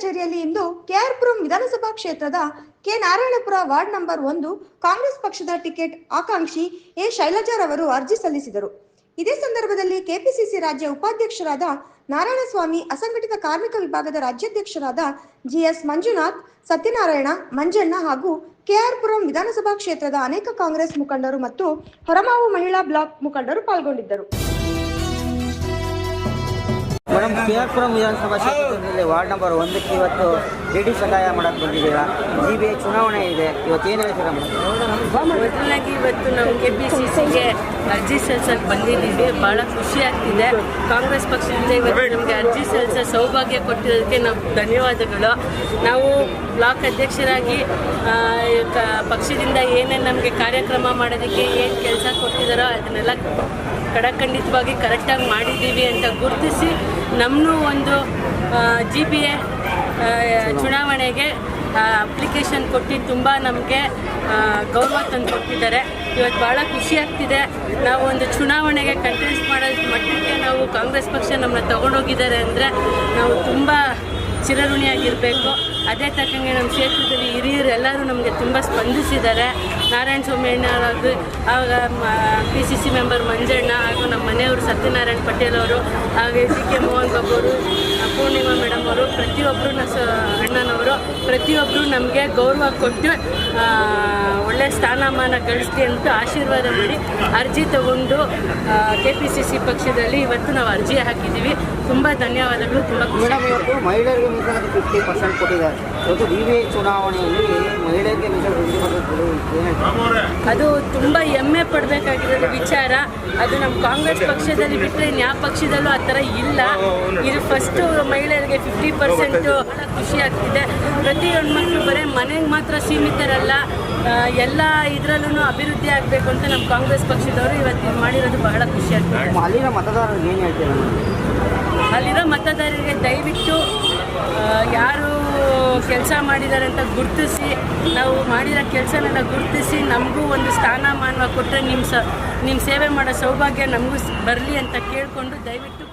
ಕಚೇರಿಯಲ್ಲಿ ಇಂದು ಕೆಆರ್ಪುರಂ ವಿಧಾನಸಭಾ ಕ್ಷೇತ್ರದ K Narayanapura ward number 1 Congress ಪಕ್ಷದ ಟಿಕೆಟ್ ಆಕಾಂಕ್ಷಿ ಎ ಶೈಲಜಾರವರು ಅರ್ಜಿ ಸಲ್ಲಿಸಿದರು. ಇದೇ ಸಂದರ್ಭದಲ್ಲಿ ಕೆಪಿಸಿಸಿ ರಾಜ್ಯ ಉಪಾಧ್ಯಕ್ಷರಾದ ನಾರಾಯಣಸ್ವಾಮಿ, ಅಸಂಘಟಿತ ಕಾರ್ಮಿಕ ವಿಭಾಗದ ರಾಜ್ಯಾಧ್ಯಕ್ಷರಾದ ಜಿಎಸ್ ಮಂಜುನಾಥ್, ಸತ್ಯನಾರಾಯಣ, ಮಂಜಣ್ಣ ಹಾಗೂ ಕೆಆರ್ಪುರಂ ವಿಧಾನಸಭಾ ಕ್ಷೇತ್ರದ ಅನೇಕ ಕಾಂಗ್ರೆಸ್ ಮುಖಂಡರು ಮತ್ತು ಹೊರಮಾವು ಮಹಿಳಾ ಬ್ಲಾಕ್ ಮುಖಂಡರು ಪಾಲ್ಗೊಂಡಿದ್ದರು. ಮೇಡಮ್, ಕೆಆರ್ಪುರಂ ವಿಧಾನಸಭಾ ಕ್ಷೇತ್ರದಲ್ಲಿ ವಾರ್ಡ್ ನಂಬರ್ 1ಕ್ಕೆ ಇವತ್ತು ಲೇಡಿ ಸಹಾಯ ಮಾಡಕ್ಕೆ ಬಂದಿದ್ದೀರಾ. ಸಿಬಿಐ ಚುನಾವಣೆ ಇದೆ, ಇವತ್ತು ಏನು ಹೇಳ್ತೀರಾ ಮೇಡಮ್? ಮೊದಲಾಗಿ ಇವತ್ತು ನಾವು ಕೆಪಿಸಿಸಿಗೆ ಅರ್ಜಿ ಸಲ್ಲಿಸಕ್ಕೆ ಬಂದಿದ್ದೀವಿ. ಭಾಳ ಖುಷಿ ಆಗ್ತಿದೆ. ಕಾಂಗ್ರೆಸ್ ಪಕ್ಷದಿಂದ ಇವತ್ತು ನಮಗೆ ಅರ್ಜಿ ಸಲ್ಲಿಸೋ ಸೌಭಾಗ್ಯ ಕೊಟ್ಟಿರೋದಕ್ಕೆ ನಾವು ಧನ್ಯವಾದಗಳು. ನಾವು ಬ್ಲಾಕ್ ಅಧ್ಯಕ್ಷರಾಗಿ ಪಕ್ಷದಿಂದ ಏನೇನು ನಮಗೆ ಕಾರ್ಯಕ್ರಮ ಮಾಡೋದಕ್ಕೆ ಏನು ಕೆಲಸ ಕೊಟ್ಟಿದ್ದಾರೋ ಅದನ್ನೆಲ್ಲ ಕಡಖಂಡಿತವಾಗಿ ಕರೆಕ್ಟಾಗಿ ಮಾಡಿದ್ದೀವಿ ಅಂತ ಗುರುತಿಸಿ ನಮ್ಮನ್ನೂ ಒಂದು GPA ಚುನಾವಣೆಗೆ ಅಪ್ಲಿಕೇಶನ್ ಕೊಟ್ಟು ತುಂಬ ನಮಗೆ ಗೌರವ ತಂದು ಕೊಟ್ಟಿದ್ದಾರೆ. ಇವತ್ತು ಭಾಳ ಖುಷಿ ಆಗ್ತಿದೆ. ನಾವು ಒಂದು ಚುನಾವಣೆಗೆ ಕಂಟೆಸ್ಟ್ ಮಾಡೋದು ಮಟ್ಟಕ್ಕೆ ನಾವು ಕಾಂಗ್ರೆಸ್ ಪಕ್ಷ ನಮ್ಮನ್ನ ತಗೊಂಡೋಗಿದ್ದಾರೆ ಅಂದರೆ ನಾವು ತುಂಬ ಚಿರಋಣಿಯಾಗಿರಬೇಕು. ಅದೇ ತಕ್ಕಂಗೆ ನಮ್ಮ ಕ್ಷೇತ್ರದಲ್ಲಿ ಹಿರಿಯರು ಎಲ್ಲರೂ ನಮಗೆ ತುಂಬ ಸ್ಪಂದಿಸಿದ್ದಾರೆ. ನಾರಾಯಣಸ್ವಾಮಿ ಅಣ್ಣರಾಗಿ, ಆಗ PCC ಮೆಂಬರ್ ಮಂಜಣ್ಣ ಹಾಗೂ ನಮ್ಮ ಮನೆಯವರು ಸತ್ಯನಾರಾಯಣ ಪಟೇಲ್ ಅವರು, ಹಾಗೆ DK ಮೋಹನ್ ಬಾಬು ಅವರು, ಪೂರ್ಣಿಮಾ ಮೇಡಮ್ ಅವರು, ಪ್ರತಿಯೊಬ್ಬರು ಅಣ್ಣನವರು ಪ್ರತಿಯೊಬ್ಬರು ನಮಗೆ ಗೌರವ ಕೊಟ್ಟು ಒಳ್ಳೆಯ ಸ್ಥಾನಮಾನ ಗಳಿಸ್ಲಿ ಅಂತ ಆಶೀರ್ವಾದ ಮಾಡಿ ಅರ್ಜಿ ತಗೊಂಡು KPCC ಪಕ್ಷದಲ್ಲಿ ಇವತ್ತು ನಾವು ಅರ್ಜಿ ಹಾಕಿದ್ದೀವಿ. ತುಂಬ ಧನ್ಯವಾದಗಳು. ತುಂಬ ಮೇಡಮ್, ಇವತ್ತು ಮಹಿಳೆಯರಿಗೆ ಮೀಸಲಾತಿ 50% ಕೊಟ್ಟಿದ್ದಾರೆ. ಇವತ್ತು DVA ಚುನಾವಣೆಯಲ್ಲಿ ಮಹಿಳೆಯರಿಗೆ ಮೀಸಲಾತಿ 50% ಅದು ತುಂಬ ಹೆಮ್ಮೆ ಪಡಬೇಕಾಗಿರೋ ವಿಚಾರ. ಅದು ನಮ್ಮ ಕಾಂಗ್ರೆಸ್ ಪಕ್ಷದಲ್ಲಿ ಬಿಟ್ಟರೆ ಯಾವ ಪಕ್ಷದಲ್ಲೂ ಆ ಥರ ಇಲ್ಲ. ಇದು ಫಸ್ಟು ಮಹಿಳೆಯರಿಗೆ 50% ಖುಷಿ ಆಗ್ತಿದೆ. ಪ್ರತಿ ಹೆಣ್ಮಕ್ಳು ಬರೀ ಮನೆಗೆ ಮಾತ್ರ ಸೀಮಿತರಲ್ಲ, ಎಲ್ಲ ಇದರಲ್ಲೂ ಅಭಿವೃದ್ಧಿ ಆಗಬೇಕು ಅಂತ ನಮ್ಮ ಕಾಂಗ್ರೆಸ್ ಪಕ್ಷದವರು ಇವತ್ತು ಮಾಡಿರೋದು ಬಹಳ ಖುಷಿ ಆಗ್ತದೆ. ಅಲ್ಲಿನ ಮತದಾರರಿಗೆ ಏನು ಹೇಳ್ತೀರಾ? ಅಲ್ಲಿರೋ ಮತದಾರರಿಗೆ ದಯವಿಟ್ಟು ಯಾರು ಕೆಲಸ ಮಾಡಿದ್ದಾರೆ ಅಂತ ಗುರುತಿಸಿ, ನಾವು ಮಾಡಿರೋ ಕೆಲಸನೆಲ್ಲ ಗುರುತಿಸಿ ನಮಗೂ ಒಂದು ಸ್ಥಾನಮಾನ ಕೊಟ್ಟರೆ ನಿಮ್ಮ ಸೇವೆ ಮಾಡೋ ಸೌಭಾಗ್ಯ ನಮಗೂ ಬರಲಿ ಅಂತ ಕೇಳಿಕೊಂಡು ದಯವಿಟ್ಟು